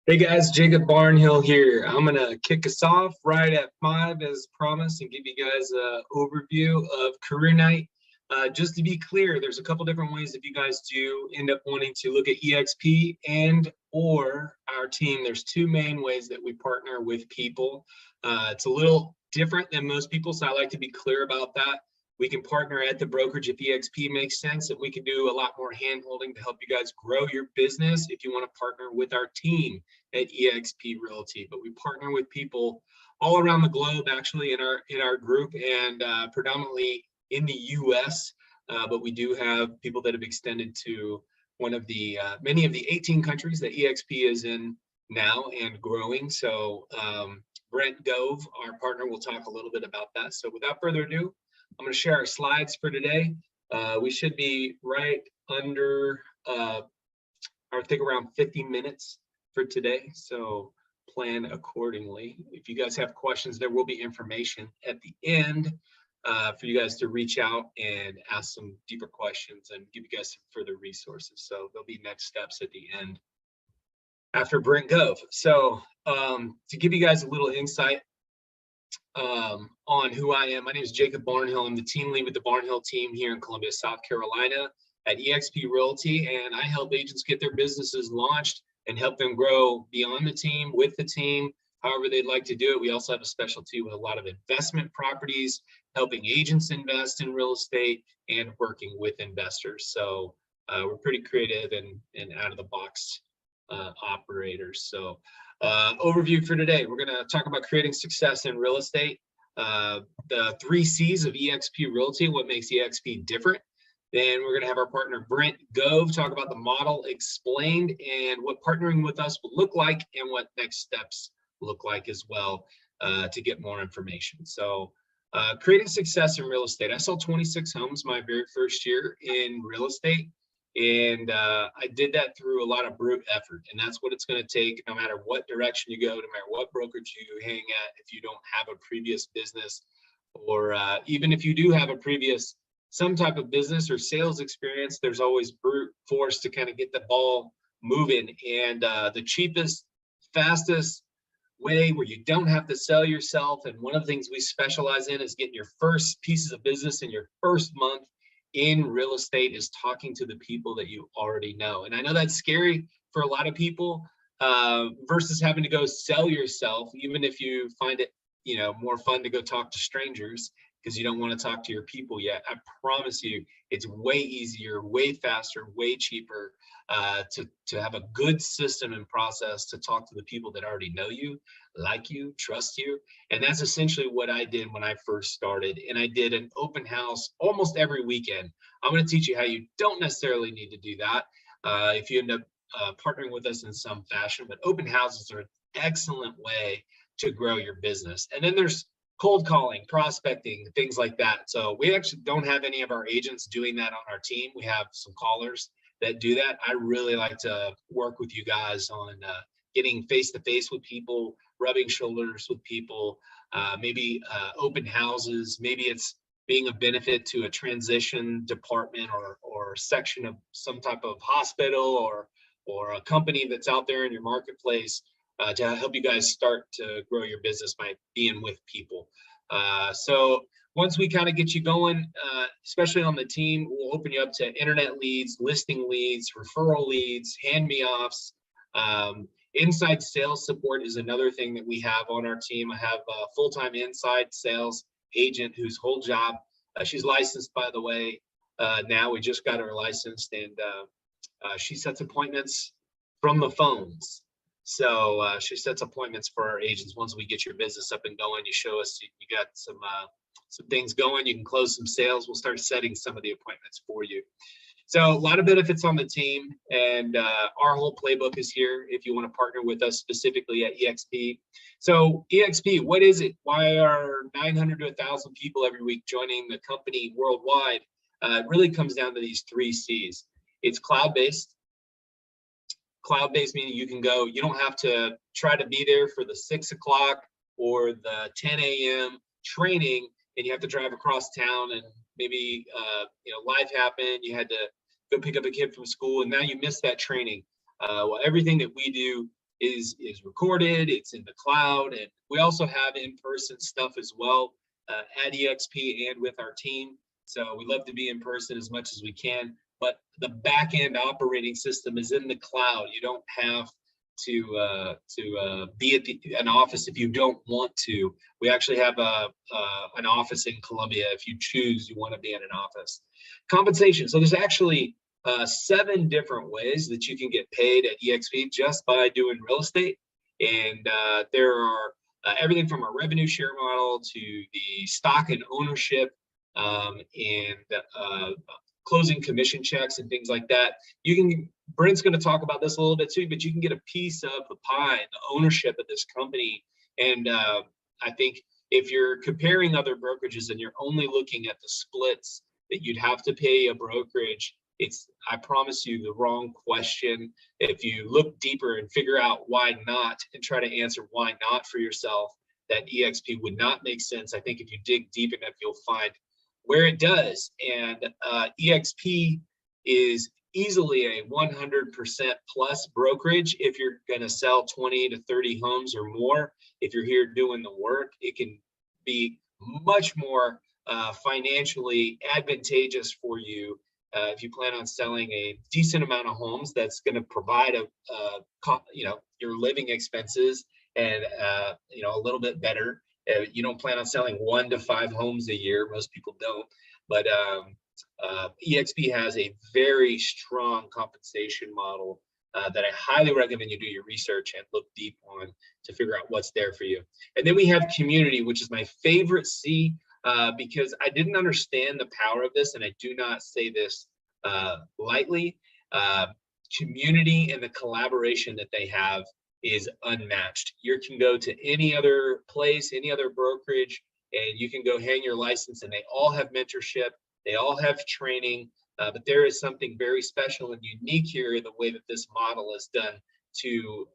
Hey guys, Jacob Barnhill here. I'm gonna kick us off right at 5 as promised and give you guys an overview of career night. Just to be clear, there's a couple different ways if you guys do end up wanting to look at eXp and or our team. There's two main ways that we partner with people. It's a little different than most people, so I like to be clear about that. We can partner at the brokerage if eXp makes sense, and we can do a lot more hand holding to help you guys grow your business if you want to partner with our team at eXp Realty. But we partner with people all around the globe, actually, in our group, and predominantly in the U.S. But we do have people that have extended to one of the many of the 18 countries that eXp is in now and growing. So Brent Gove, our partner, will talk a little bit about that. So without further ado, I'm going to share our slides for today. We should be right under, I think around 50 minutes for today. So plan accordingly. If you guys have questions, there will be information at the end for you guys to reach out and ask some deeper questions and give you guys some further resources. So there'll be next steps at the end after Brent Gove. So to give you guys a little insight on who I am. My name is Jacob Barnhill. I'm the team lead with the Barnhill team here in Columbia, South Carolina at eXp Realty, and I help agents get their businesses launched and help them grow beyond the team, with the team, however they'd like to do it. We also have a specialty with a lot of investment properties, helping agents invest in real estate and working with investors. So we're pretty creative and out of the box operators. So overview for today, we're going to talk about creating success in real estate, the 3 C's of eXp Realty, what makes eXp different. Then we're going to have our partner Brent Gove talk about the model explained and what partnering with us will look like and what next steps look like as well to get more information. So creating success in real estate. I sold 26 homes my very first year in real estate. And I did that through a lot of brute effort. And that's what it's going to take no matter what direction you go, no matter what brokerage you hang at, if you don't have a previous business, or even if you do have a previous some type of business or sales experience, there's always brute force to kind of get the ball moving. And the cheapest, fastest way where you don't have to sell yourself, and one of the things we specialize in is getting your first pieces of business in your first month in real estate, is talking to the people that you already know. And I know that's scary for a lot of people versus having to go sell yourself, even if you find it, more fun to go talk to strangers because you don't want to talk to your people yet. I promise you, it's way easier, way faster, way cheaper to have a good system and process to talk to the people that already know you, like you, trust you. And that's essentially what I did when I first started. And I did an open house almost every weekend. I'm going to teach you how you don't necessarily need to do that if you end up partnering with us in some fashion. But open houses are an excellent way to grow your business. And then there's cold calling, prospecting, things like that. So we actually don't have any of our agents doing that on our team. We have some callers that do that. I really like to work with you guys on getting face-to-face with people, rubbing shoulders with people, maybe open houses. Maybe it's being a benefit to a transition department or section of some type of hospital or a company that's out there in your marketplace to help you guys start to grow your business by being with people. So once we kind of get you going, especially on the team, we'll open you up to internet leads, listing leads, referral leads, hand-me-offs. Inside sales support is another thing that we have on our team. I have a full-time inside sales agent whose whole job, she's licensed, by the way. Now we just got her licensed, and she sets appointments from the phones. So she sets appointments for our agents. Once we get your business up and going, you show us you got some things going, you can close some sales, we'll start setting some of the appointments for you. So a lot of benefits on the team, and our whole playbook is here if you want to partner with us specifically at eXp. So eXp, what is it? Why are 900 to 1,000 people every week joining the company worldwide? It really comes down to these 3 C's. It's cloud-based. Cloud-based meaning you can go, you don't have to try to be there for the 6 o'clock or the 10 a.m. training, and you have to drive across town, and maybe life happened, you had to go pick up a kid from school, and now you missed that training. Well, everything that we do is recorded. It's in the cloud, and we also have in-person stuff as well at eXp and with our team. So we love to be in person as much as we can, but the back end operating system is in the cloud. You don't have to be at an office if you don't want to. We actually have an office in Columbia if you choose you want to be in an office. Compensation. So there's actually 7 different ways that you can get paid at eXp just by doing real estate. And there are everything from a revenue share model to the stock and ownership and closing commission checks and things like that. Brent's going to talk about this a little bit too, but you can get a piece of the pie, the ownership of this company. And I think if you're comparing other brokerages and you're only looking at the splits that you'd have to pay a brokerage, it's, I promise you, the wrong question. If you look deeper and figure out why not and try to answer why not for yourself, that eXp would not make sense. I think if you dig deep enough, you'll find where it does. And eXp is easily a 100% plus brokerage if you're going to sell 20 to 30 homes or more. If you're here doing the work, it can be much more financially advantageous for you if you plan on selling a decent amount of homes. That's going to provide your living expenses and a little bit better. You don't plan on selling 1 to 5 homes a year. Most people don't, but eXp has a very strong compensation model that I highly recommend you do your research and look deep on to figure out what's there for you. And then we have community, which is my favorite C, because I didn't understand the power of this, and I do not say this lightly. Community and the collaboration that they have is unmatched. You can go to any other place, any other brokerage, and you can go hang your license, and they all have mentorship, they all have training, but there is something very special and unique here in the way that this model is done to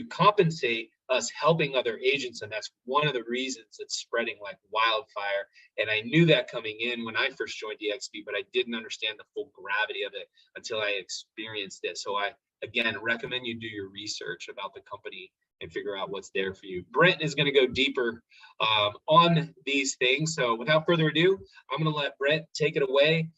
compensate us helping other agents, and that's one of the reasons it's spreading like wildfire. And I knew that coming in when I first joined eXp, but I didn't understand the full gravity of it until I experienced it. So I, again, recommend you do your research about the company and figure out what's there for you. Brent is going to go deeper on these things. So without further ado, I'm going to let Brent take it away.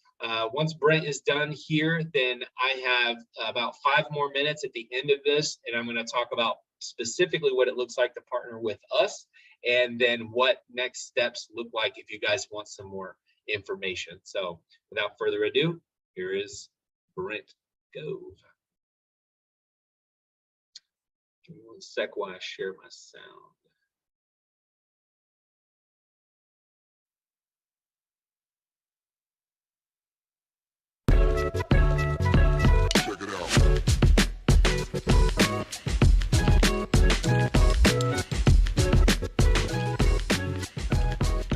Once Brent is done here, then I have about 5 more minutes at the end of this, and I'm going to talk about specifically what it looks like to partner with us, and then what next steps look like if you guys want some more information. So without further ado, here is Brent Gove. Give me 1 sec while I share my sound. Check it out.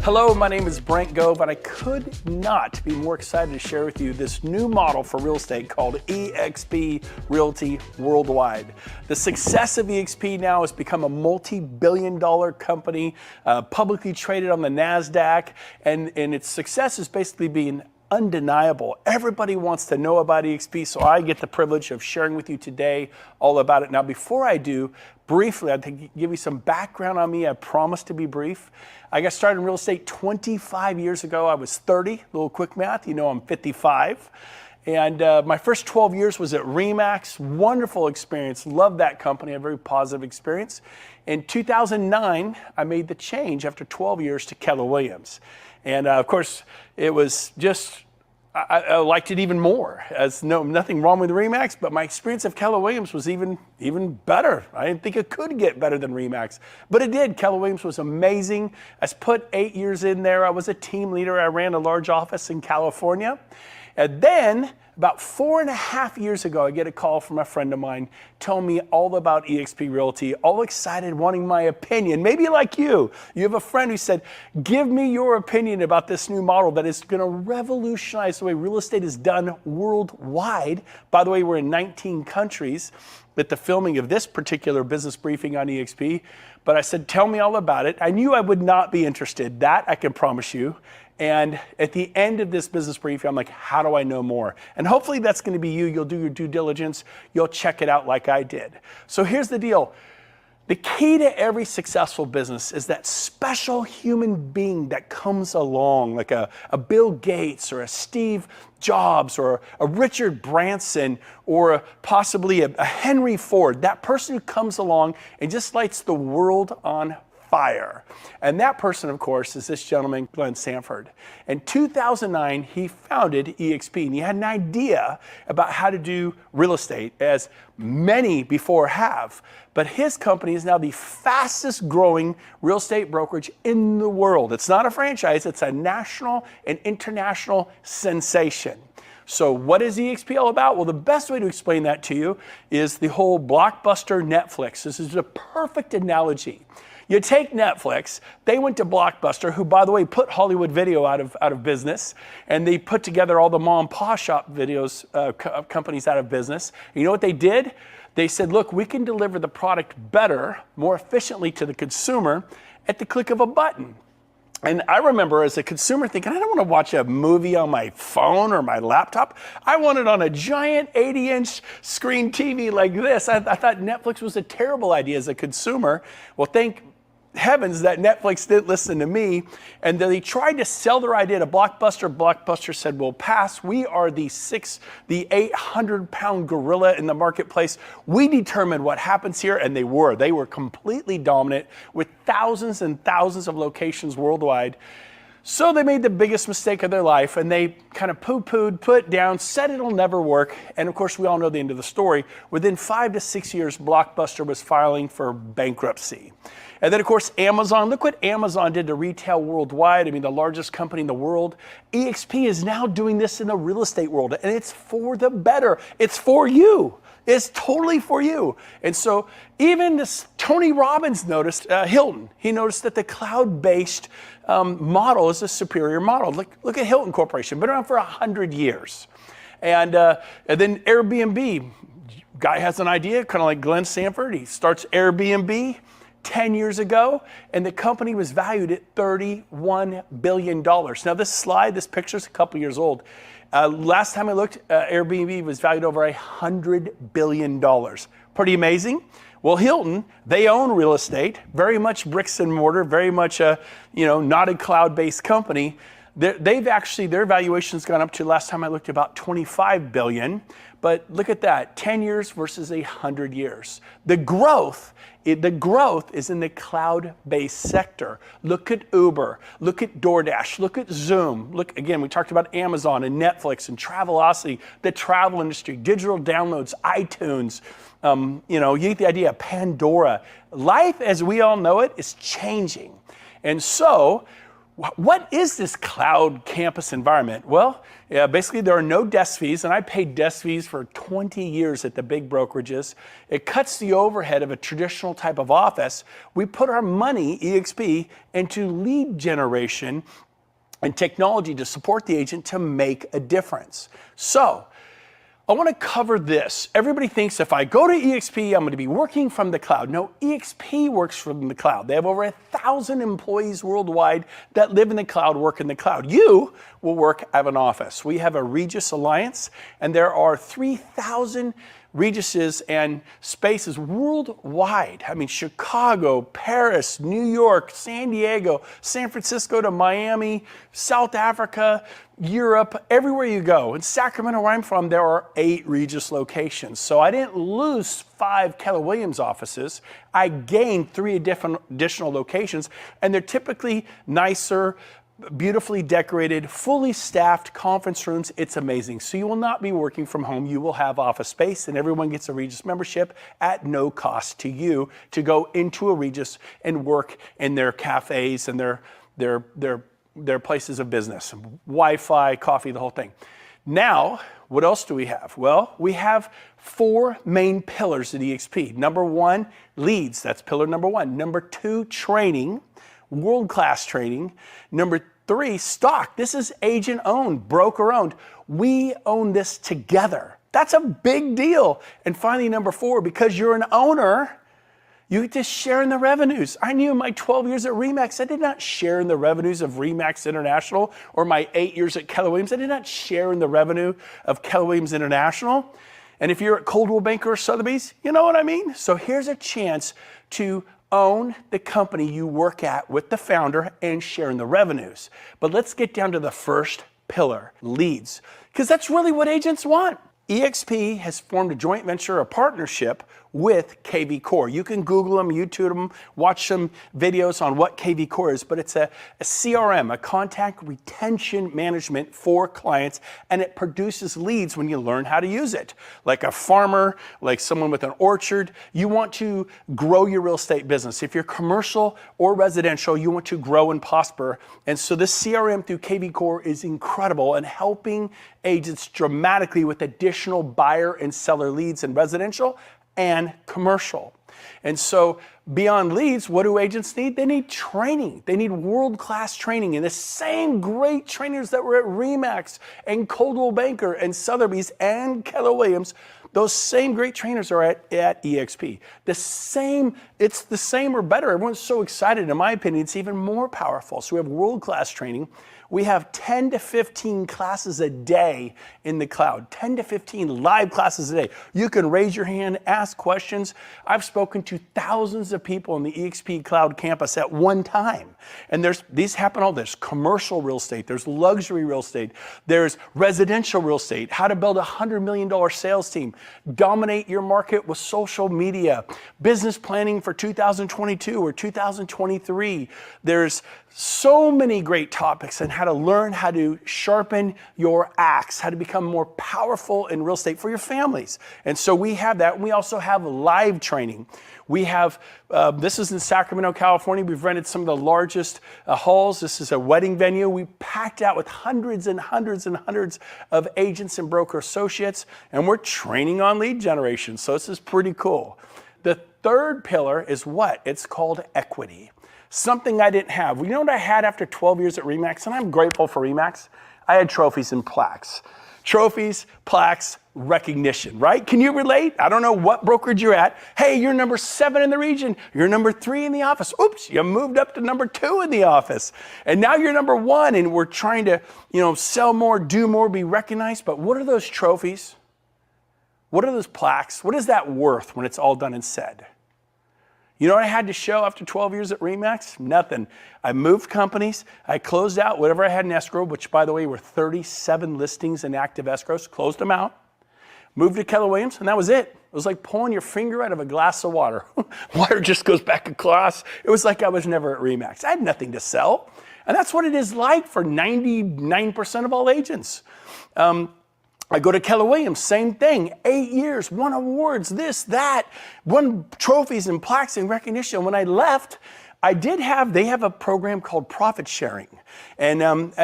Hello, my name is Brent Gove, and I could not be more excited to share with you this new model for real estate called eXp Realty Worldwide. The success of eXp now has become a multi-billion-dollar company, publicly traded on the NASDAQ, and its success is basically being undeniable. Everybody wants to know about eXp, so I get the privilege of sharing with you today all about it. Now, before I do, briefly, I'd give you some background on me. I promise to be brief. I got started in real estate 25 years ago. I was 30, a little quick math, you know I'm 55. And my first 12 years was at RE/MAX, wonderful experience, loved that company, a very positive experience. In 2009, I made the change after 12 years to Keller Williams. And of course, it was just, I liked it even more. As nothing wrong with RE/MAX, but my experience of Keller Williams was even better. I didn't think it could get better than RE/MAX, but it did. Keller Williams was amazing. I put 8 years in there. I was a team leader. I ran a large office in California. And then about 4.5 years ago, I get a call from a friend of mine telling me all about eXp Realty, all excited, wanting my opinion. Maybe like you have a friend who said, give me your opinion about this new model that is going to revolutionize the way real estate is done worldwide. By the way, we're in 19 countries with the filming of this particular business briefing on eXp. But I said, tell me all about it. I knew I would not be interested. That I can promise you. And at the end of this business briefing, I'm like, how do I know more? And hopefully that's going to be you. You'll do your due diligence. You'll check it out like I did. So here's the deal. The key to every successful business is that special human being that comes along, like a Bill Gates or a Steve Jobs or a Richard Branson or possibly a Henry Ford, that person who comes along and just lights the world on fire. And that person, of course, is this gentleman, Glenn Sanford. In 2009, he founded eXp, and he had an idea about how to do real estate, as many before have. But his company is now the fastest growing real estate brokerage in the world. It's not a franchise, it's a national and international sensation. So what is eXp all about? Well, the best way to explain that to you is the whole Blockbuster Netflix. This is a perfect analogy. You take Netflix, they went to Blockbuster, who, by the way, put Hollywood Video out of business, and they put together all the mom and pop shop videos companies out of business. And you know what they did? They said, look, we can deliver the product better, more efficiently to the consumer at the click of a button. And I remember as a consumer thinking, I don't want to watch a movie on my phone or my laptop. I want it on a giant 80-inch screen TV like this. I thought Netflix was a terrible idea as a consumer. Well, thank heavens that Netflix didn't listen to me, and they tried to sell their idea to Blockbuster. Blockbuster said, we'll pass. We are the 800-pound gorilla in the marketplace. We determine what happens here, and they were completely dominant with thousands and thousands of locations worldwide. So they made the biggest mistake of their life, and they kind of poo-pooed, put down, said it'll never work. And of course, we all know the end of the story. Within 5 to 6 years, Blockbuster was filing for bankruptcy. And then, of course, Amazon. Look what Amazon did to retail worldwide. I mean, the largest company in the world. eXp is now doing this in the real estate world, and it's for the better. It's for you. It's totally for you. And so even this Tony Robbins noticed, Hilton, he noticed that the cloud-based model is a superior model. Look at Hilton Corporation, been around for 100 years. And then Airbnb, guy has an idea, kind of like Glenn Sanford. He starts Airbnb 10 years ago, and the company was valued at $31 billion. Now this picture is a couple years old. Last time I looked, Airbnb was valued over $100 billion. Pretty amazing. Well, Hilton, they own real estate, very much bricks and mortar, very much a, not a cloud-based company. Their valuation's gone up to, last time I looked, about $25 billion. But look at that, 10 years versus 100 years. The growth is in the cloud-based sector. Look at Uber, look at DoorDash, look at Zoom. Look, again, we talked about Amazon and Netflix and Travelocity, the travel industry, digital downloads, iTunes. You get the idea, Pandora. Life as we all know it is changing. And so, what is this cloud campus environment? Well, basically there are no desk fees, and I paid desk fees for 20 years at the big brokerages. It cuts the overhead of a traditional type of office. We put our money, eXp, into lead generation and technology to support the agent to make a difference. So, I want to cover this. Everybody thinks if I go to eXp, I'm going to be working from the cloud. No, eXp works from the cloud. They have over 1,000 employees worldwide that live in the cloud, work in the cloud. You will work at an office. We have a Regus Alliance, and there are 3,000 Reguses and spaces worldwide. I mean, Chicago, Paris, New York, San Diego, San Francisco to Miami, South Africa, Europe, everywhere you go. In Sacramento, where I'm from, there are 8 Regus locations. So I didn't lose 5 Keller Williams offices. I gained 3 additional locations, and they're typically nicer, beautifully decorated, fully staffed conference rooms. It's amazing. So you will not be working from home. You will have office space, and everyone gets a Regus membership at no cost to you to go into a Regus and work in their cafes and their places of business. Wi-Fi, coffee, the whole thing. Now, what else do we have? Well, we have 4 main pillars at eXp. Number 1, leads. That's pillar number 1. Number 2, training. World-class training. Number 3, stock. This is agent-owned, broker-owned. We own this together. That's a big deal. And finally, number 4, because you're an owner, You get to share in the revenues. I knew in my 12 years at RE/MAX, I did not share in the revenues of RE/MAX International, or my 8 years at Keller Williams, I did not share in the revenue of Keller Williams International. And if you're at Coldwell Banker or Sotheby's, you know what I mean? So here's a chance to own the company you work at with the founder and share in the revenues. But let's get down to the first pillar, leads, because that's really what agents want. eXp has formed a joint venture, a partnership with KV Core. You can Google them, YouTube them, watch some videos on what KV Core is, but it's a CRM, a contact retention management for clients, and it produces leads when you learn how to use it. Like a farmer, like someone with an orchard, you want to grow your real estate business. If you're commercial or residential, you want to grow and prosper. And so this CRM through KV Core is incredible and helping agents dramatically with additional buyer and seller leads in residential and commercial. And so beyond leads, what do agents need? They need training. They need world-class training. And the same great trainers that were at RE/MAX and Coldwell Banker and Sotheby's and Keller Williams, those same great trainers are at eXp. It's the same or better. Everyone's so excited. In my opinion, it's even more powerful. So we have world-class training. We have 10 to 15 classes a day in the cloud, 10 to 15 live classes a day. You can raise your hand, ask questions. I've spoken to thousands of people in the eXp Cloud campus at one time. And these happen all. There's commercial real estate, there's luxury real estate, there's residential real estate, how to build a $100 million sales team, dominate your market with social media, business planning for 2022 or 2023. There's so many great topics on how to learn how to sharpen your axe, how to become more powerful in real estate for your families. And so we have that. We also have live training. We have, this is in Sacramento, California. We've rented some of the largest halls. This is a wedding venue. We packed out with hundreds and hundreds and hundreds of agents and broker associates, and we're training on lead generation. So this is pretty cool. The third pillar is what? It's called equity. Something I didn't have. You know what I had after 12 years at RE/MAX? And I'm grateful for RE/MAX. I had trophies and plaques. Trophies, plaques, recognition, right? Can you relate? I don't know what brokerage you're at. Hey, you're number 7 in the region. You're number 3 in the office. Oops, you moved up to number 2 in the office. And now you're number 1, and we're trying to, sell more, do more, be recognized. But what are those trophies? What are those plaques? What is that worth when it's all done and said? You know what I had to show after 12 years at RE/MAX? Nothing. I moved companies. I closed out whatever I had in escrow, which, by the way, were 37 listings in active escrows. Closed them out. Moved to Keller Williams, and that was it. It was like pulling your finger out of a glass of water. Water just goes back across. It was like I was never at RE/MAX. I had nothing to sell. And that's what it is like for 99% of all agents. I go to Keller Williams, same thing, 8 years, won awards, this, that, won trophies and plaques and recognition. When I left, they have a program called profit sharing. And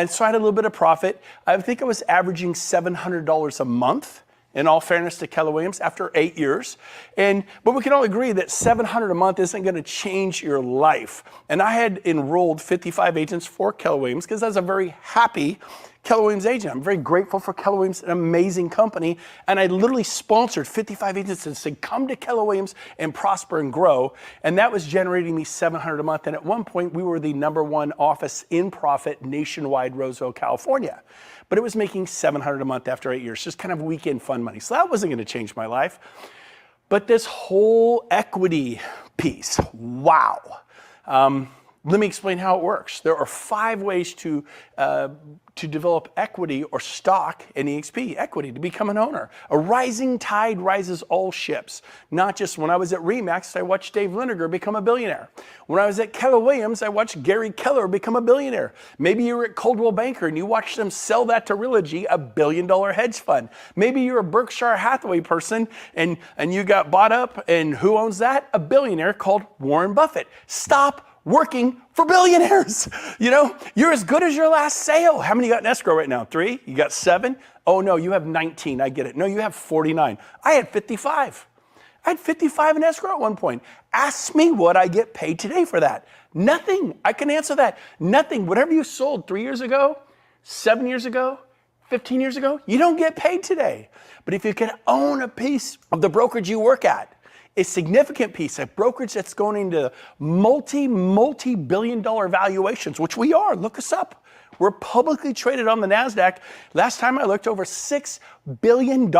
so I had a little bit of profit. I think I was averaging $700 a month, in all fairness to Keller Williams, after 8 years. But we can all agree that $700 a month isn't gonna change your life. And I had enrolled 55 agents for Keller Williams because I was a very happy Keller Williams agent. I'm very grateful for Keller Williams, an amazing company. And I literally sponsored 55 agents and said, come to Keller Williams and prosper and grow. And that was generating me $700 a month. And at one point, we were the #1 office in profit nationwide, Roseville, California. But it was making $700 a month after 8 years, just kind of weekend fun money. So that wasn't gonna change my life. But this whole equity piece, wow. Let me explain how it works. There are 5 ways to develop equity or stock in eXp, equity, to become an owner. A rising tide rises all ships. Not just when I was at RE/MAX, I watched Dave Liniger become a billionaire. When I was at Keller Williams, I watched Gary Keller become a billionaire. Maybe you were at Coldwell Banker and you watched them sell that to Realty, a $1 billion hedge fund. Maybe you're a Berkshire Hathaway person and you got bought up, and who owns that? A billionaire called Warren Buffett. Stop working for billionaires. You're as good as your last sale. How many you got in escrow right now? 3? You got 7? Oh no, you have 19. I get it. No, you have 49. I had 55. I had 55 in escrow at one point. Ask me what I get paid today for that. Nothing. I can answer that. Nothing. Whatever you sold 3 years ago, 7 years ago, 15 years ago, you don't get paid today. But if you can own a piece of the brokerage you work at, a significant piece, a brokerage that's going into multi-billion dollar valuations, which we are. Look us up. We're publicly traded on the NASDAQ. Last time I looked, over $6 billion,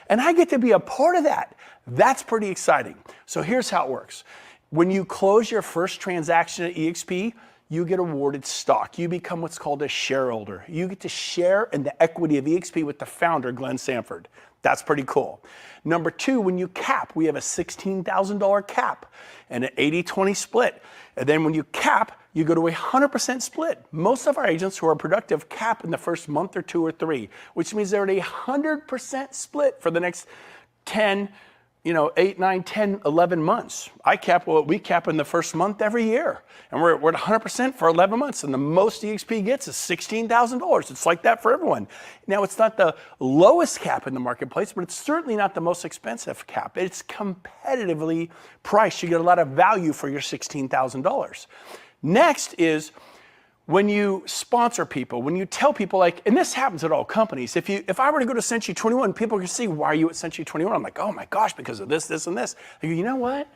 and I get to be a part of that. That's pretty exciting. So here's how it works. When you close your first transaction at eXp, you get awarded stock. You become what's called a shareholder. You get to share in the equity of eXp with the founder, Glenn Sanford. That's pretty cool. Number two, when you cap, we have a $16,000 cap and an 80-20 split. And then when you cap, you go to a 100% split. Most of our agents who are productive cap in the first month or two or three, which means they're at a 100% split for the next 10, 8, 9, 10, 11 months. We cap in the first month every year. And we're at 100% for 11 months. And the most eXp gets is $16,000. It's like that for everyone. Now, it's not the lowest cap in the marketplace, but it's certainly not the most expensive cap. It's competitively priced. You get a lot of value for your $16,000. Next is when you sponsor people, when you tell people, like, and this happens at all companies. If I were to go to Century 21, people can see, why are you at Century 21? I'm like, oh my gosh, because of this, this, and this. I go, you know what?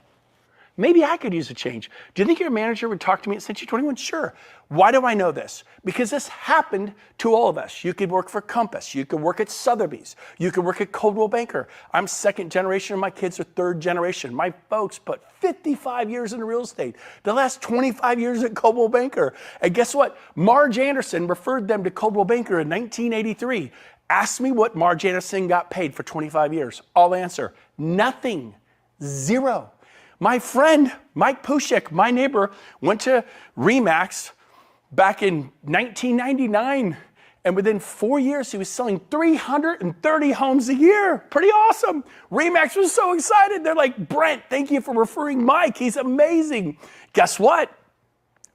Maybe I could use a change. Do you think your manager would talk to me at Century 21? Sure. Why do I know this? Because this happened to all of us. You could work for Compass. You could work at Sotheby's. You could work at Coldwell Banker. I'm second generation and my kids are third generation. My folks put 55 years in real estate. The last 25 years at Coldwell Banker. And guess what? Marge Anderson referred them to Coldwell Banker in 1983. Ask me what Marge Anderson got paid for 25 years. I'll answer, nothing, zero. My friend, Mike Pushek, my neighbor, went to RE/MAX back in 1999. And within 4 years, he was selling 330 homes a year. Pretty awesome. RE/MAX was so excited. They're like, Brent, thank you for referring Mike. He's amazing. Guess what?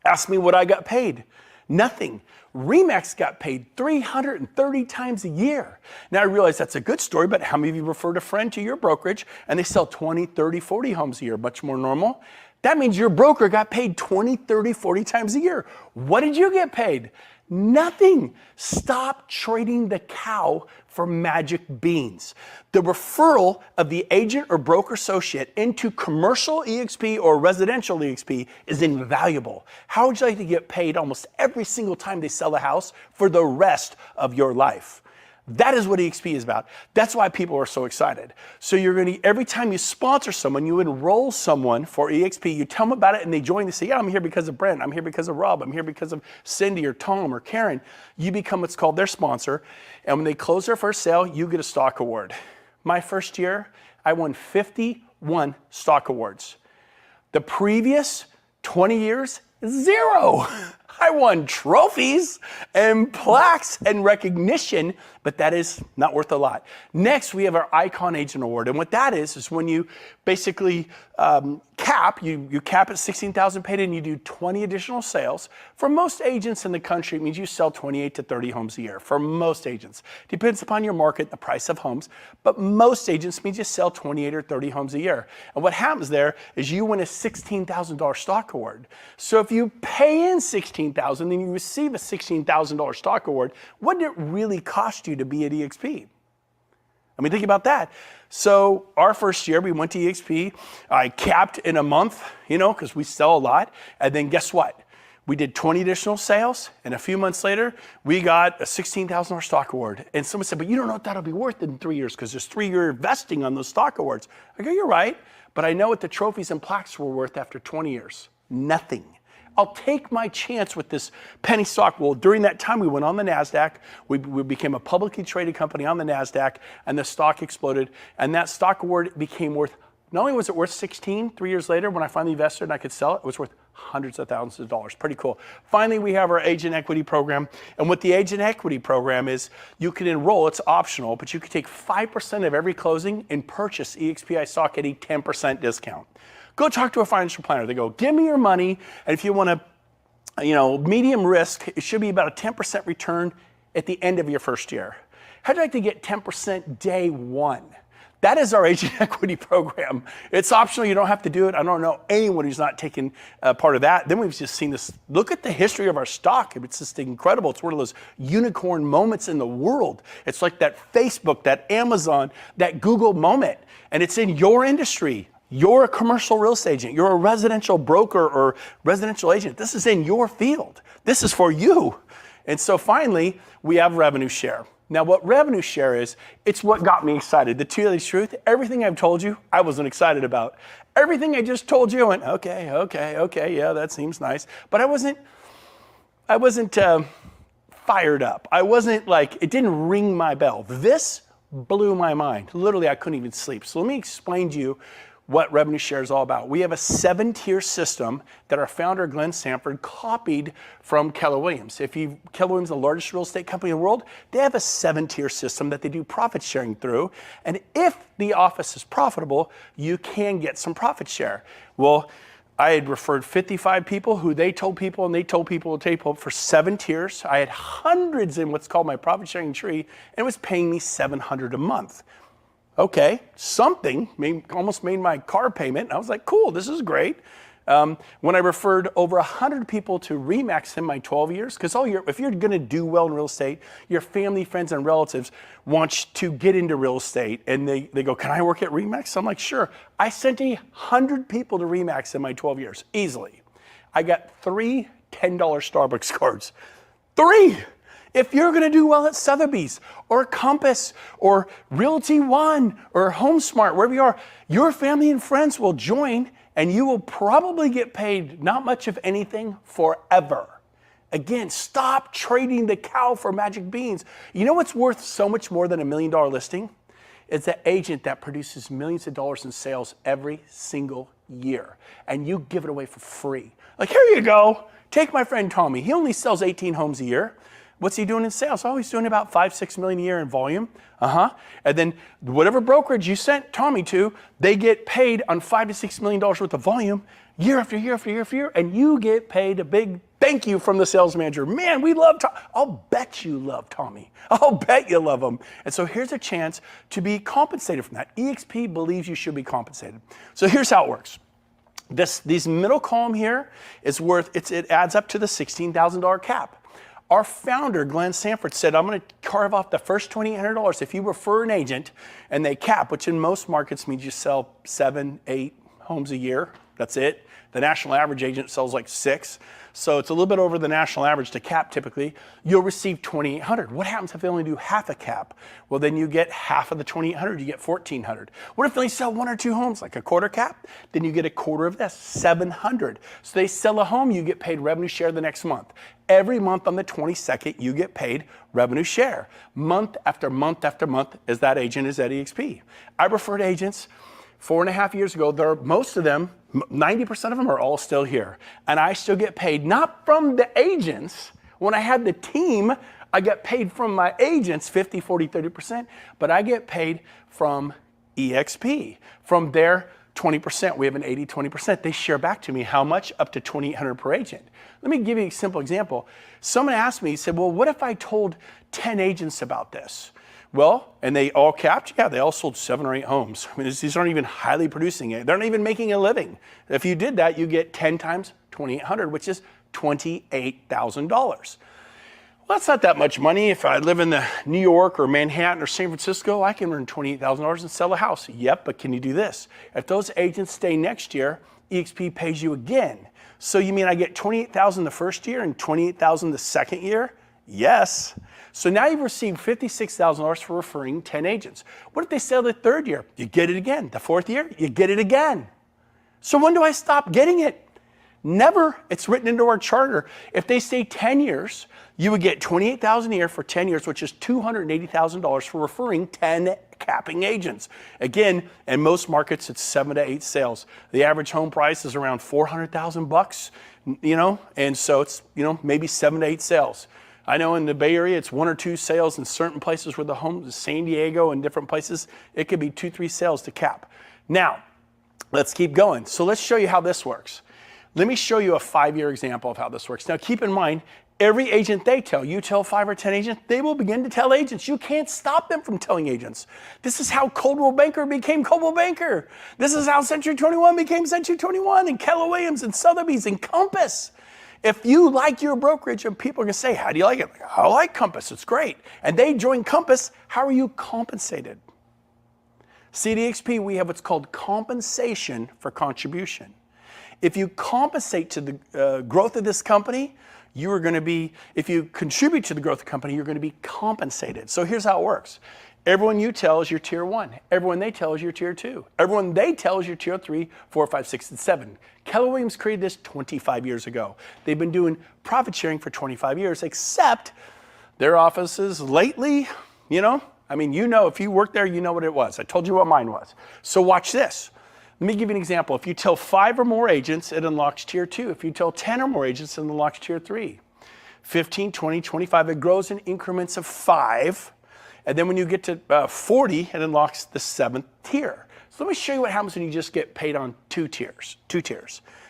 Ask me what I got paid. Nothing. RE/MAX got paid 330 times a year. Now I realize that's a good story, but how many of you referred a friend to your brokerage and they sell 20, 30, 40 homes a year? Much more normal. That means your broker got paid 20, 30, 40 times a year. What did you get paid? Nothing. Stop trading the cow for magic beans. The referral of the agent or broker associate into commercial eXp or residential eXp is invaluable. How would you like to get paid almost every single time they sell a house for the rest of your life? That is what eXp is about. That's why people are so excited. So you're going to, every time you sponsor someone, you enroll someone for eXp, you tell them about it and they join, they say, yeah, I'm here because of Brent, I'm here because of Rob, I'm here because of Cindy or Tom or Karen. You become what's called their sponsor. And when they close their first sale, you get a stock award. My first year, I won 51 stock awards. The previous 20 years, zero. I won trophies and plaques and recognition, but that is not worth a lot. Next, we have our Icon Agent Award. And what that is when you basically cap, you cap at $16,000 paid and you do 20 additional sales. For most agents in the country, it means you sell 28 to 30 homes a year. For most agents. Depends upon your market, the price of homes, but most agents means you sell 28 or 30 homes a year. And what happens there is you win a $16,000 stock award. So if you pay in $16,000 and you receive a $16,000 stock award, what did it really cost you to be at eXp? I mean, think about that. So our first year, we went to eXp. I capped in a month, because we sell a lot. And then guess what? We did 20 additional sales. And a few months later, we got a $16,000 stock award. And someone said, but you don't know what that'll be worth in 3 years because there's 3-year vesting on those stock awards. I go, you're right. But I know what the trophies and plaques were worth after 20 years. Nothing. I'll take my chance with this penny stock. Well, during that time, we went on the NASDAQ. We became a publicly traded company on the NASDAQ, and the stock exploded. And that stock award became worth, not only was it worth 16 3 years later when I finally invested and I could sell it, it was worth hundreds of thousands of dollars. Pretty cool. Finally, we have our agent equity program. And what the agent equity program is, you can enroll, it's optional, but you can take 5% of every closing and purchase eXp stock at a 10% discount. Go talk to a financial planner. They go, give me your money, and if you want to, medium risk, it should be about a 10% return at the end of your first year. How'd you like to get 10% day one? That is our agent equity program. It's optional. You don't have to do it. I don't know anyone who's not taken part of that. Then we've just seen this. Look at the history of our stock. It's just incredible. It's one of those unicorn moments in the world. It's like that Facebook, that Amazon, that Google moment. And it's in your industry. You're a commercial real estate agent. You're a residential broker or residential agent. This is in your field. This is for you. And so finally, we have revenue share. Now what revenue share is, it's what got me excited. The two-days truth, everything I've told you, I wasn't excited about. Everything I just told you, I went, okay, yeah, that seems nice. But I wasn't fired up. I wasn't like, it didn't ring my bell. This blew my mind. Literally, I couldn't even sleep. So let me explain to you what revenue share is all about. We have a 7-tier system that our founder, Glenn Sanford, copied from Keller Williams. Keller Williams is the largest real estate company in the world. They have a 7-tier system that they do profit sharing through. And if the office is profitable, you can get some profit share. Well, I had referred 55 people who they told people, and they told people for 7 tiers. I had hundreds in what's called my profit sharing tree, and it was paying me $700 a month. Okay, something almost made my car payment. I was like, cool, this is great. When I referred over 100 people to RE/MAX in my 12 years, because if you're gonna do well in real estate, your family, friends, and relatives want you to get into real estate, and they go, can I work at RE/MAX? I'm like, sure. I sent 100 people to RE/MAX in my 12 years, easily. I got 3 $10 Starbucks cards. 3! If you're gonna do well at Sotheby's or Compass or Realty One or HomeSmart, wherever you are, your family and friends will join, and you will probably get paid not much of anything forever. Again, stop trading the cow for magic beans. You know what's worth so much more than $1 million listing? It's the agent that produces millions of dollars in sales every single year, and you give it away for free. Like, here you go. Take my friend Tommy. He only sells 18 homes a year. What's he doing in sales? Oh, he's doing about 5-6 million a year in volume. And then whatever brokerage you sent Tommy to, they get paid on $5 to $6 million worth of volume year after year after year after year, and you get paid a big thank you from the sales manager. Man, we love Tommy. I'll bet you love Tommy. I'll bet you love him. And so here's a chance to be compensated from that. eXp believes you should be compensated. So here's how it works. These middle column here is it adds up to the $16,000 cap. Our founder, Glenn Sanford, said, I'm going to carve off the first $2,800 if you refer an agent and they cap, which in most markets means you sell 7, 8 homes a year. That's it. The national average agent sells like 6. So it's a little bit over the national average to cap typically. You'll receive $2,800. What happens if they only do half a cap? Well, then you get half of the $2,800, you get $1,400. What if they sell 1 or 2 homes, like a quarter cap? Then you get a quarter of this, $700. So they sell a home, you get paid revenue share the next month. Every month on the 22nd, you get paid revenue share. Month after month after month, as that agent is at eXp. I referred agents 4.5 years ago. Most of them, 90% of them are all still here. And I still get paid, not from the agents. When I had the team, I got paid from my agents, 50, 40, 30%, but I get paid from eXp, from their 20%. We have an 80-20%. They share back to me how much? Up to $2,800 per agent. Let me give you a simple example. Someone asked me, he said, well, what if I told 10 agents about this? Well, and they all capped? Yeah, they all sold 7 or 8 homes. I mean, these aren't even highly producing it. They're not even making a living. If you did that, you get 10 times $2,800, which is $28,000. Well, that's not that much money. If I live in the New York or Manhattan or San Francisco, I can earn $28,000 and sell a house. Yep, but can you do this? If those agents stay next year, eXp pays you again. So you mean I get $28,000 the first year and $28,000 the second year? Yes. So now you've received $56,000 for referring 10 agents. What if they sell the third year? You get it again. The fourth year, you get it again. So when do I stop getting it? Never. It's written into our charter. If they stay 10 years, you would get $28,000 a year for 10 years, which is $280,000 for referring 10 capping agents. Again, in most markets, it's 7 to 8 sales. The average home price is around $400,000, and so it's, maybe 7 to 8 sales. I know in the Bay Area, it's 1 or 2 sales in certain places where the homes, San Diego and different places, it could be 2, 3 sales to cap. Now, let's keep going. So let's show you how this works. Let me show you a 5-year example of how this works. Now, keep in mind, every agent you tell 5 or 10 agents, they will begin to tell agents. You can't stop them from telling agents. This is how Coldwell Banker became Coldwell Banker. This is how Century 21 became Century 21, and Keller Williams and Sotheby's and Compass. If you like your brokerage and people are gonna say, how do you like it? I like Compass, it's great. And they join Compass, how are you compensated? See, at eXp, we have what's called compensation for contribution. If you compensate to the growth of this company, you are going to be, if you contribute to the growth of the company, you're going to be compensated. So here's how it works. Everyone you tell is your tier 1. Everyone they tell is your tier 2. Everyone they tell is your tier 3, 4, 5, 6, and 7. Keller Williams created this 25 years ago. They've been doing profit sharing for 25 years, except their offices lately, you know, if you work there, you know what it was. I told you what mine was. So watch this. Let me give you an example. If you tell 5 or more agents, it unlocks tier 2. If you tell 10 or more agents, it unlocks tier 3. 15, 20, 25, it grows in increments of 5. And then when you get to 40, it unlocks the 7th tier. So let me show you what happens when you just get paid on 2 tiers.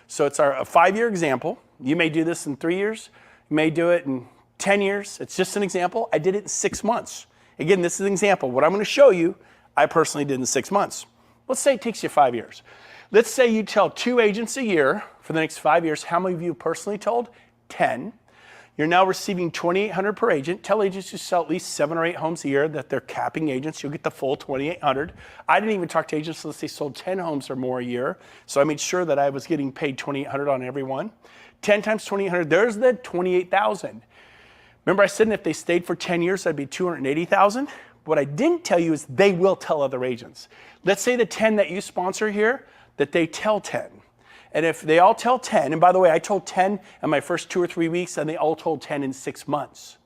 So it's a 5-year example. You may do this in 3 years. You may do it in 10 years. It's just an example. I did it in 6 months. Again, this is an example. What I'm going to show you, I personally did in 6 months. Let's say it takes you 5 years. Let's say you tell 2 agents a year for the next 5 years. How many of you personally told? 10. You're now receiving $2,800 per agent. Tell agents who sell at least 7 or 8 homes a year that they're capping agents. You'll get the full $2,800. I didn't even talk to agents unless they sold 10 homes or more a year. So I made sure that I was getting paid $2,800 on every one. 10 times $2,800, there's the $28,000. Remember I said if they stayed for 10 years, that'd be $280,000. What I didn't tell you is they will tell other agents. Let's say the 10 that you sponsor here, that they tell 10. And if they all tell 10, and by the way, I told 10 in my first 2 or 3 weeks, and they all told 10 in 6 months.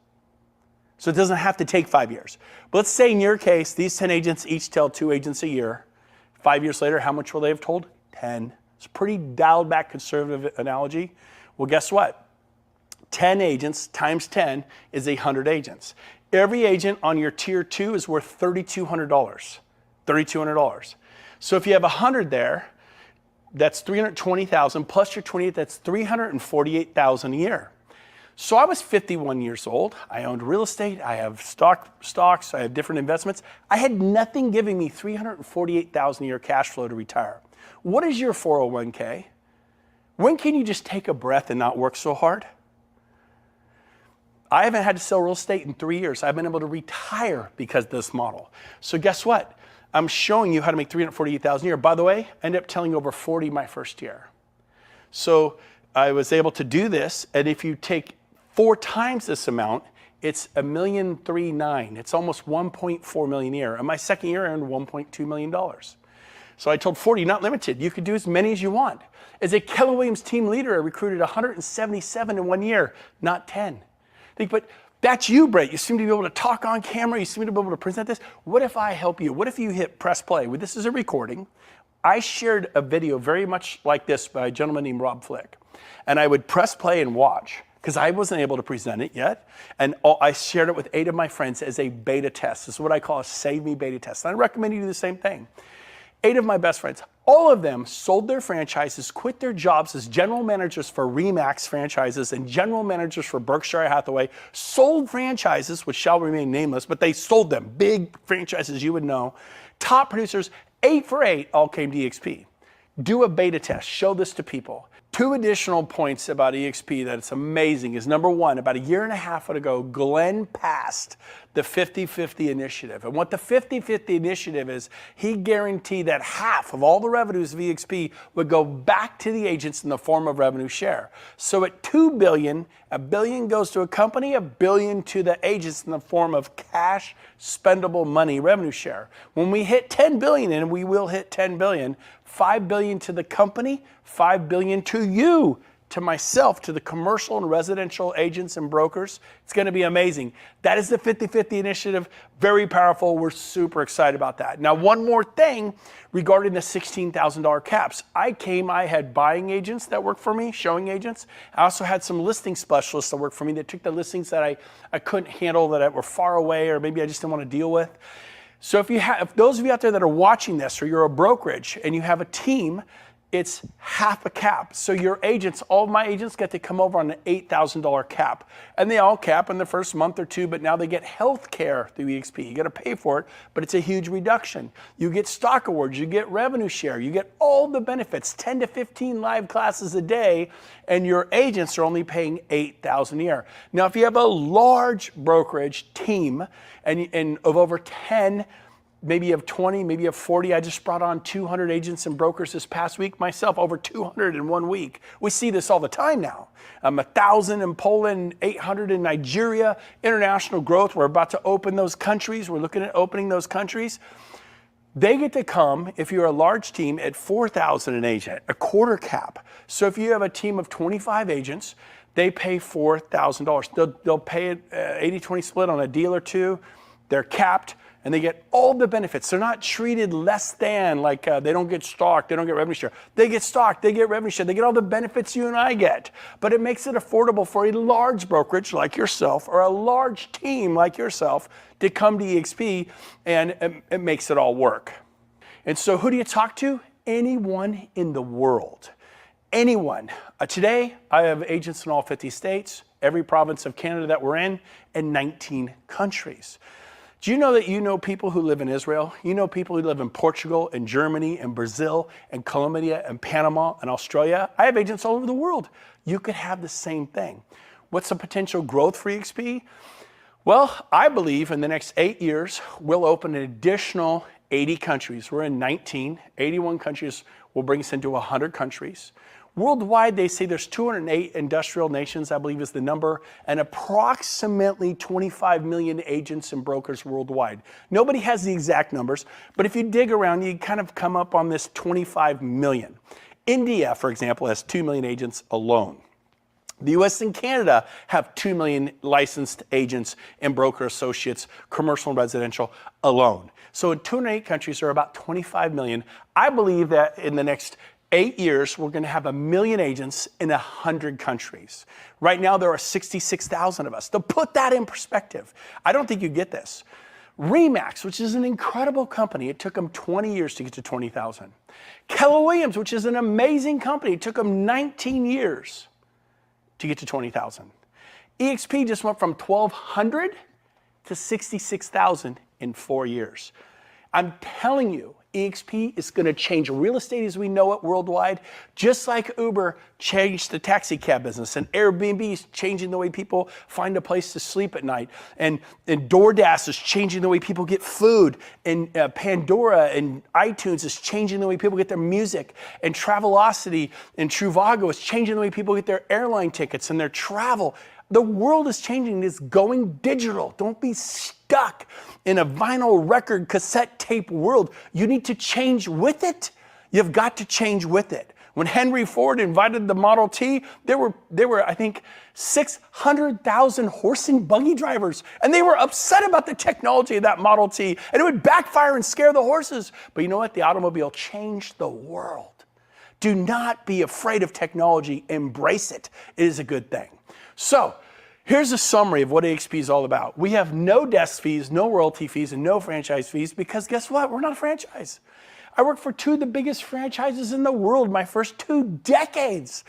So it doesn't have to take 5 years. But let's say in your case, these 10 agents each tell 2 agents a year. 5 years later, how much will they have told? 10. It's a pretty dialed back conservative analogy. Well, guess what? 10 agents times 10 is 100 agents. Every agent on your tier 2 is worth $3,200. $3,200. So if you have 100 there, that's $320,000 plus your 28, that's $348,000 a year. So I was 51 years old. I owned real estate. I have stocks. I have different investments. I had nothing giving me $348,000 a year cash flow to retire. What is your 401k? When can you just take a breath and not work so hard? I haven't had to sell real estate in 3 years. I've been able to retire because of this model. So guess what? I'm showing you how to make $348,000 a year. By the way, I ended up telling over 40 my first year. So I was able to do this, and if you take 4 times this amount, it's $1.39 million. It's almost $1.4 million a year. And my second year I earned $1.2 million. So I told 40, not limited. You could do as many as you want. As a Keller Williams team leader, I recruited 177 in 1 year, not 10. But that's you, Brett. You seem to be able to talk on camera. You seem to be able to present this. What if I help you? What if you hit press play? Well, this is a recording. I shared a video very much like this by a gentleman named Rob Flick. And I would press play and watch because I wasn't able to present it yet. And I shared it with 8 of my friends as a beta test. This is what I call a Save Me beta test. And I recommend you do the same thing. 8 of my best friends, all of them sold their franchises, quit their jobs as general managers for RE/MAX franchises and general managers for Berkshire Hathaway, sold franchises, which shall remain nameless, but they sold them, big franchises you would know. Top producers, 8 for 8, all came to eXp. Do a beta test, show this to people. 2 additional points about eXp that it's amazing is number 1, about 1.5 years ago, Glenn passed the 50-50 initiative. And what the 50-50 initiative is, he guaranteed that half of all the revenues of eXp would go back to the agents in the form of revenue share. So at $2 billion, $1 billion goes to a company, $1 billion to the agents in the form of cash, spendable money, revenue share. When we hit 10 billion, and we will hit 10 billion, $5 billion to the company, $5 billion to you, to myself, to the commercial and residential agents and brokers. It's going to be amazing. That is the 50-50 initiative. Very powerful. We're super excited about that. Now, one more thing regarding the $16,000 caps. I had buying agents that worked for me, showing agents. I also had some listing specialists that worked for me that took the listings that I couldn't handle, that were far away, or maybe I just didn't want to deal with. So if those of you out there that are watching this, or you're a brokerage and you have a team, it's half a cap. So your agents, all of my agents get to come over on an $8,000 cap. And they all cap in the first month or 2, but now they get health care through eXp. You got to pay for it, but it's a huge reduction. You get stock awards, you get revenue share, you get all the benefits, 10 to 15 live classes a day, and your agents are only paying $8,000 a year. Now, if you have a large brokerage team and of over 10 maybe you have 20, maybe you have 40. I just brought on 200 agents and brokers this past week myself, over 200 in 1 week. We see this all the time now. 1,000 in Poland, 800 in Nigeria, international growth. We're about to open those countries. We're looking at opening those countries. They get to come, if you're a large team, at 4,000 an agent, a quarter cap. So if you have a team of 25 agents, they pay $4,000. They'll pay it 80-20 split on a deal or two. They're capped, and they get all the benefits. They're not treated less than, like they don't get stock, they don't get revenue share. They get stock, they get revenue share, they get all the benefits you and I get. But it makes it affordable for a large brokerage like yourself or a large team like yourself to come to eXp, and it makes it all work. And so who do you talk to? Anyone in the world. Anyone. Today, I have agents in all 50 states, every province of Canada that we're in, and 19 countries. Do you know that you know people who live in Israel? You know people who live in Portugal and Germany and Brazil and Colombia and Panama and Australia? I have agents all over the world. You could have the same thing. What's the potential growth for eXp? Well, I believe in the next 8 years, we'll open an additional 80 countries. We're in 19, 81 countries will bring us into 100 countries. Worldwide, they say there's 208 industrial nations, I believe is the number, and approximately 25 million agents and brokers worldwide. Nobody has the exact numbers, but if you dig around, you kind of come up on this 25 million. India, for example, has 2 million agents alone. The US and Canada have 2 million licensed agents and broker associates, commercial and residential alone. So in 208 countries, there are about 25 million. I believe that in the next 8 years, we're going to have 1 million agents in 100 countries. Right now, there are 66,000 of us. To put that in perspective, I don't think you get this. RE/MAX, which is an incredible company, it took them 20 years to get to 20,000. Keller Williams, which is an amazing company, it took them 19 years to get to 20,000. eXp just went from 1,200 to 66,000 in 4 years. I'm telling you, eXp is going to change real estate as we know it worldwide, just like Uber changed the taxi cab business, and Airbnb is changing the way people find a place to sleep at night, and DoorDash is changing the way people get food, and Pandora and iTunes is changing the way people get their music, and Travelocity and Trivago is changing the way people get their airline tickets and their travel. The world is changing. It's going digital. Don't be stuck in a vinyl record cassette tape world. You need to change with it. You've got to change with it. When Henry Ford invited the Model T, there were I think 600,000 horse and buggy drivers, and they were upset about the technology of that Model T, and it would backfire and scare the horses. But you know what? The automobile changed the world. Do not be afraid of technology. Embrace it. It is a good thing. So here's a summary of what eXp is all about. We have no desk fees, no royalty fees, and no franchise fees because guess what? We're not a franchise. I worked for 2 of the biggest franchises in the world my first 2 decades.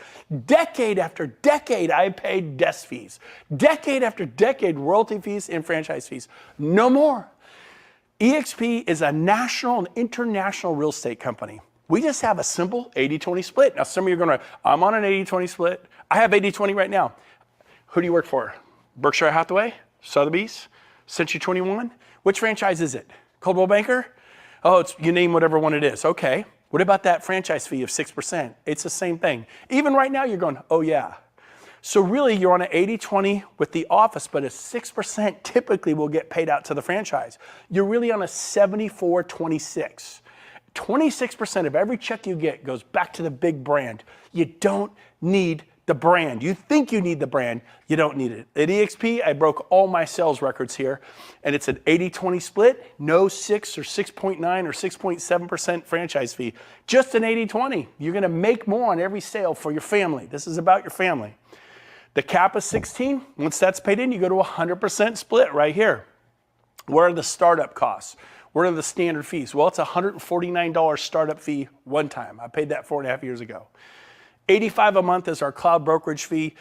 Decade after decade, I paid desk fees. Decade after decade, royalty fees and franchise fees. No more. eXp is a national and international real estate company. We just have a simple 80-20 split. Now, some of you are going to, I'm on an 80-20 split. I have 80-20 right now. Who do you work for? Berkshire Hathaway? Sotheby's? Century 21? Which franchise is it? Coldwell Banker? Oh, you name whatever one it is. Okay. What about that franchise fee of 6%? It's the same thing. Even right now, you're going, oh yeah. So really, you're on an 80-20 with the office, but a 6% typically will get paid out to the franchise. You're really on a 74-26. 26% of every check you get goes back to the big brand. You don't need the brand. You think you need the brand, you don't need it. At eXp, I broke all my sales records here, and it's an 80-20 split, no 6 or 6.9 or 6.7% franchise fee, just an 80-20. You're gonna make more on every sale for your family. This is about your family. The cap is 16. Once that's paid in, you go to 100% split right here. What are the startup costs? What are the standard fees? Well, it's a $149 startup fee one time. I paid that 4.5 years ago. $85 a month is our cloud brokerage fee.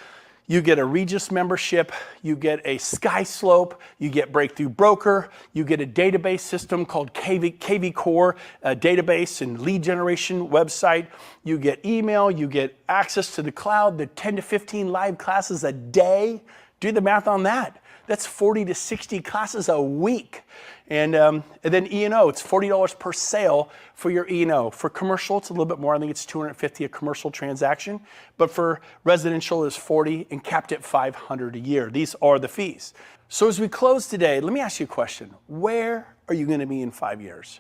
You get a Regis membership, you get a SkySlope, you get Breakthrough Broker, you get a database system called KV Core, a database and lead generation website. You get email, you get access to the cloud, the 10 to 15 live classes a day. Do the math on that. That's 40 to 60 classes a week. And then E&O, it's $40 per sale for your E&O. For commercial, it's a little bit more. I think it's $250 a commercial transaction. But for residential, it's $40 and capped at $500 a year. These are the fees. So as we close today, let me ask you a question. Where are you going to be in 5 years?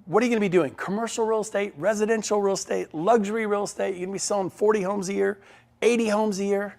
What are you going to be doing? Commercial real estate, residential real estate, luxury real estate? You're going to be selling 40 homes a year, 80 homes a year?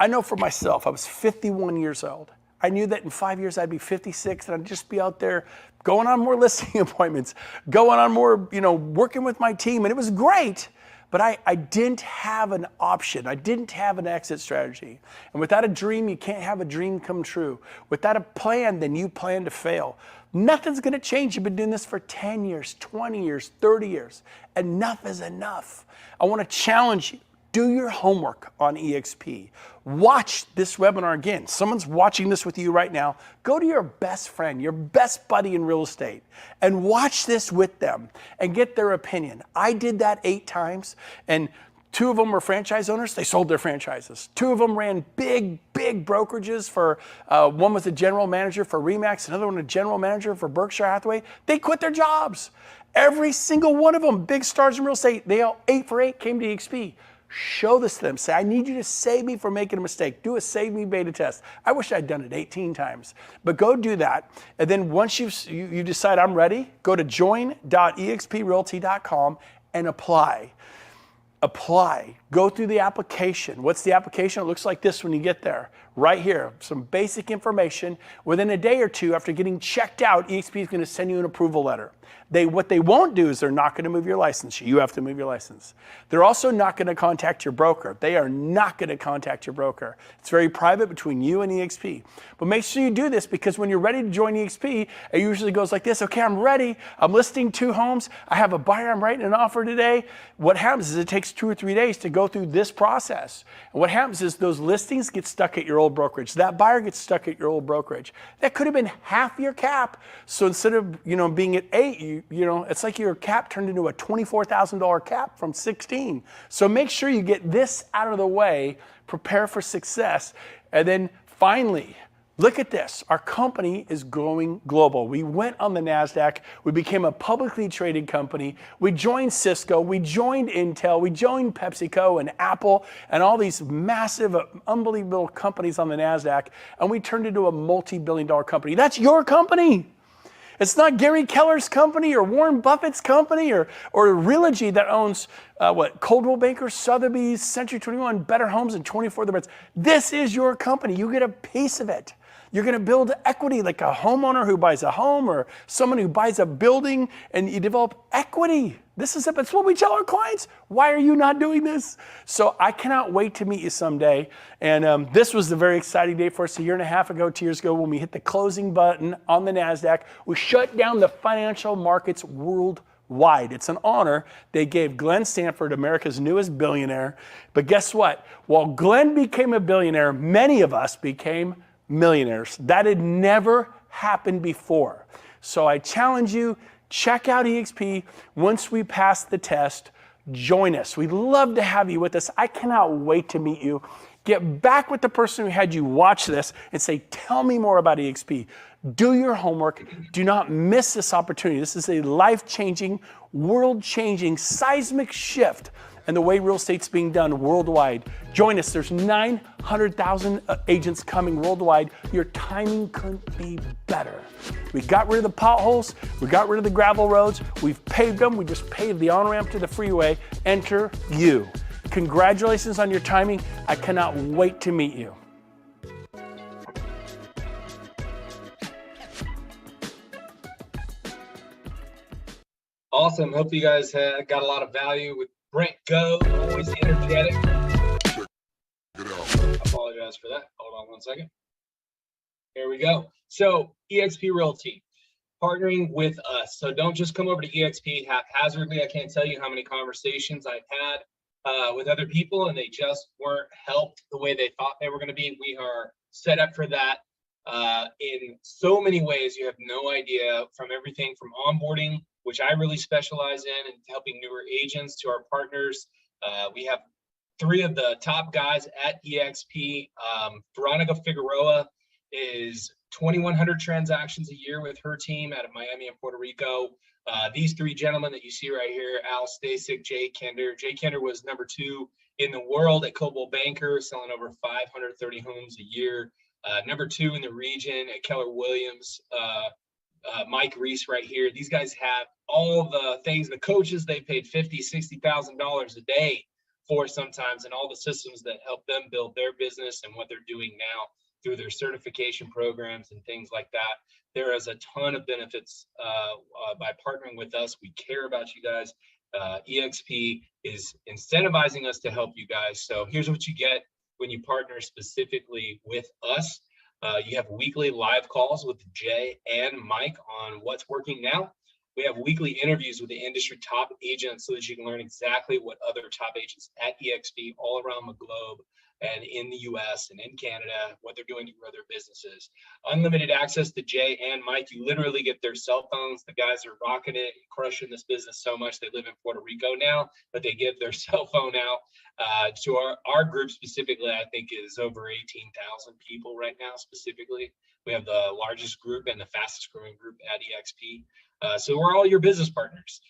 I know for myself, I was 51 years old. I knew that in 5 years I'd be 56 and I'd just be out there going on more listing appointments, going on more, working with my team. And it was great, but I didn't have an option. I didn't have an exit strategy. And without a dream, you can't have a dream come true. Without a plan, then you plan to fail. Nothing's gonna change. You've been doing this for 10 years, 20 years, 30 years. Enough is enough. I wanna challenge you. Do your homework on eXp. Watch this webinar again. Someone's watching this with you right now. Go to your best friend, your best buddy in real estate, and watch this with them and get their opinion. I did that 8 times, and 2 of them were franchise owners. They sold their franchises. 2 of them ran big brokerages for, one was a general manager for RE/MAX, another one a general manager for Berkshire Hathaway. They quit their jobs. Every single one of them, big stars in real estate, they all 8 for 8 came to eXp. Show this to them. Say, I need you to save me from making a mistake. Do a save me beta test. I wish I'd done it 18 times, but go do that. And then once you decide I'm ready, go to join.exprealty.com and apply. Apply. Go through the application. What's the application? It looks like this when you get there. Right here, some basic information. Within a day or 2 after getting checked out, eXp is going to send you an approval letter. What they won't do is they're not going to move your license. You have to move your license. They're also not going to contact your broker. They are not going to contact your broker. It's very private between you and eXp. But make sure you do this, because when you're ready to join eXp, it usually goes like this. Okay, I'm ready. I'm listing 2 homes. I have a buyer. I'm writing an offer today. What happens is it takes 2 or 3 days to go through this process. And what happens is those listings get stuck at your old brokerage. That buyer gets stuck at your old brokerage. That could have been half your cap. So instead of being at 8, it's like your cap turned into a $24,000 cap from 16. So make sure you get this out of the way, prepare for success, and then finally, look at this. Our company is going global. We went on the NASDAQ. We became a publicly traded company. We joined Cisco. We joined Intel. We joined PepsiCo and Apple and all these massive, unbelievable companies on the NASDAQ. And we turned into a multi-billion-dollar company. That's your company. It's not Gary Keller's company or Warren Buffett's company or Realty that owns Coldwell Banker, Sotheby's, Century 21, Better Homes, and 24 Other Brands. This is your company. You get a piece of it. You're going to build equity like a homeowner who buys a home or someone who buys a building, and you develop equity. This is it. That's what we tell our clients. Why are you not doing this? So I cannot wait to meet you someday. And this was a very exciting day for us 1.5 years ago, 2 years ago, when we hit the closing button on the NASDAQ. We shut down the financial markets worldwide. It's an honor. They gave Glenn Stanford, America's newest billionaire. But guess what? While Glenn became a billionaire, many of us became millionaires. That had never happened before. So I challenge you, check out eXp. Once we pass the test, join us. We'd love to have you with us. I cannot wait to meet you. Get back with the person who had you watch this and say, tell me more about eXp. Do your homework. Do not miss this opportunity. This is a life-changing, world-changing, seismic shift in the way real estate's being done worldwide. Join us. There's 900,000 agents coming worldwide. Your timing couldn't be better. We got rid of the potholes. We got rid of the gravel roads. We've paved them. We just paved the on-ramp to the freeway. Enter you. Congratulations on your timing. I cannot wait to meet you. Awesome. Hope you guys got a lot of value with Brent Go, always energetic. I apologize for that. Hold on one second. Here we go. So eXp Realty, partnering with us. So don't just come over to eXp haphazardly. I can't tell you how many conversations I've had with other people, and they just weren't helped the way they thought they were going to be. We are set up for that in so many ways. You have no idea, from everything from onboarding, which I really specialize in, and helping newer agents, to our partners. We have 3 of the top guys at eXp. Veronica Figueroa is 2,100 transactions a year with her team out of Miami and Puerto Rico. These three gentlemen that you see right here, Al Stasic, Jay Kender. Jay Kender was #2 in the world at Coldwell Banker, selling over 530 homes a year. #2 in the region at Keller Williams. Mike Reese right here. These guys have all the things, the coaches they paid $50,000, $60,000 a day for sometimes, and all the systems that help them build their business and what they're doing now through their certification programs and things like that. There is a ton of benefits by partnering with us. We care about you guys. eXp is incentivizing us to help you guys. So here's what you get when you partner specifically with us. You have weekly live calls with Jay and Mike on what's working now. We have weekly interviews with the industry top agents so that you can learn exactly what other top agents at eXp all around the globe and in the US and in Canada, what they're doing to grow their businesses. Unlimited access to Jay and Mike. You literally get their cell phones. The guys are rocking it, crushing this business so much. They live in Puerto Rico now, but they give their cell phone out to our group specifically. I think is over 18,000 people right now specifically. We have the largest group and the fastest growing group at eXp. So we're all your business partners.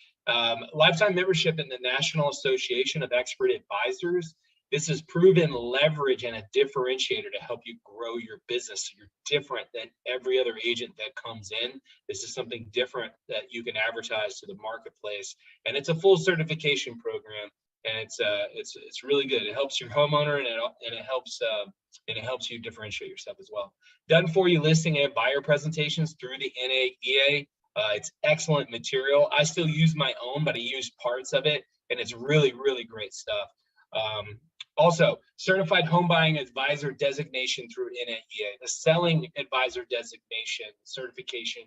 Lifetime membership in the National Association of Expert Advisors. This is proven leverage and a differentiator to help you grow your business. You're different than every other agent that comes in. This is something different that you can advertise to the marketplace, and it's a full certification program, and it's really good. It helps your homeowner, and it helps you differentiate yourself as well. Done for you listing and buyer presentations through the NAEA. It's excellent material. I still use my own, but I use parts of it, and it's really, really great stuff. Also, certified home buying advisor designation through NAEA, the selling advisor designation certification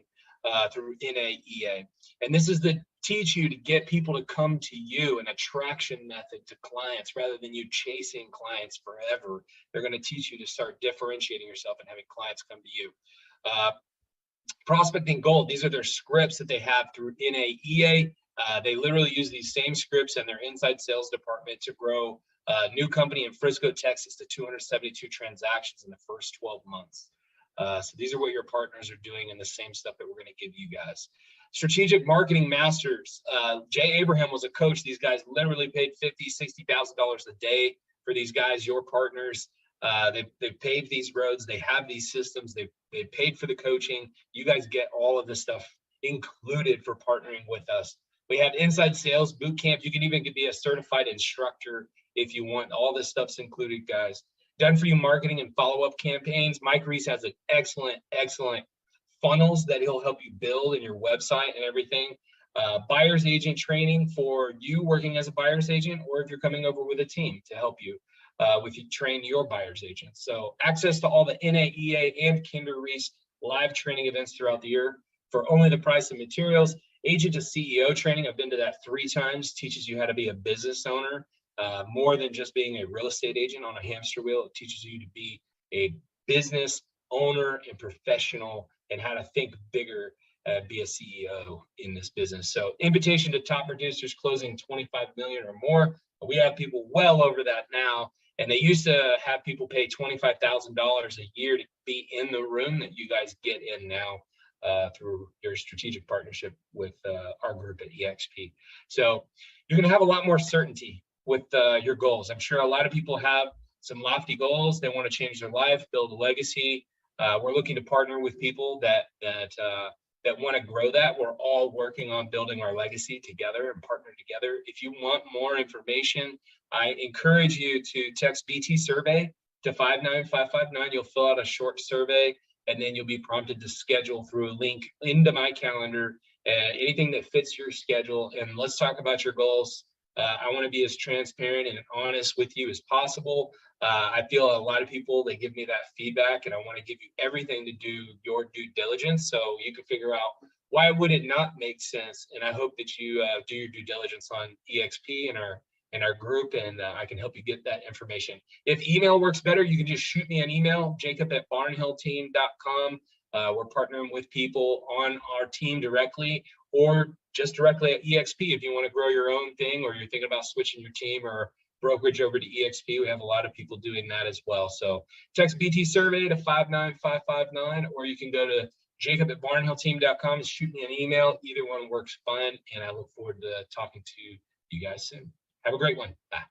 through NAEA. And this is to teach you to get people to come to you, an attraction method to clients rather than you chasing clients forever. They're going to teach you to start differentiating yourself and having clients come to you. Prospecting Gold, these are their scripts that they have through NAEA. They literally use these same scripts in their inside sales department to grow a new company in Frisco, Texas to 272 transactions in the first 12 months. So these are what your partners are doing and the same stuff that we're going to give you guys. Strategic Marketing Masters. Jay Abraham was a coach. These guys literally paid $50,000, $60,000 a day for these guys, your partners. They've paved these roads. They have these systems. They've paid for the coaching. You guys get all of this stuff included for partnering with us. We have inside sales boot camp. You can even be a certified instructor if you want. All this stuff's included, guys. Done for you marketing and follow-up campaigns. Mike Reese has an excellent funnels that he'll help you build in your website and everything. Buyer's agent training for you working as a buyer's agent, or if you're coming over with a team to help you with you train your buyer's agents. So access to all the NAEA and Kinder Reese live training events throughout the year for only the price of materials. Agent to CEO training, I've been to that 3 times, teaches you how to be a business owner, more than just being a real estate agent on a hamster wheel. It teaches you to be a business owner and professional and how to think bigger, be a CEO in this business. So invitation to top producers closing 25 million or more. We have people well over that now. And they used to have people pay $25,000 a year to be in the room that you guys get in now through your strategic partnership with our group at eXp. So you're going to have a lot more certainty with your goals. I'm sure a lot of people have some lofty goals. They want to change their life, build a legacy. We're looking to partner with people that want to grow that. We're all working on building our legacy together and partner together. If you want more information, I encourage you to text BT survey to 59559. You'll fill out a short survey, and then you'll be prompted to schedule through a link into my calendar, anything that fits your schedule. And let's talk about your goals. I want to be as transparent and honest with you as possible. I feel a lot of people, they give me that feedback, and I want to give you everything to do your due diligence so you can figure out why would it not make sense. And I hope that you do your due diligence on eXp and our group, and I can help you get that information. If email works better, you can just shoot me an email, jacob@barnhillteam.com. We're partnering with people on our team directly, or just directly at eXp if you want to grow your own thing, or you're thinking about switching your team, or brokerage over to eXp. We have a lot of people doing that as well. So text BT survey to 59559, or you can go to jacob@barnhillteam.com and shoot me an email. Either one works fine. And I look forward to talking to you guys soon. Have a great one. Bye.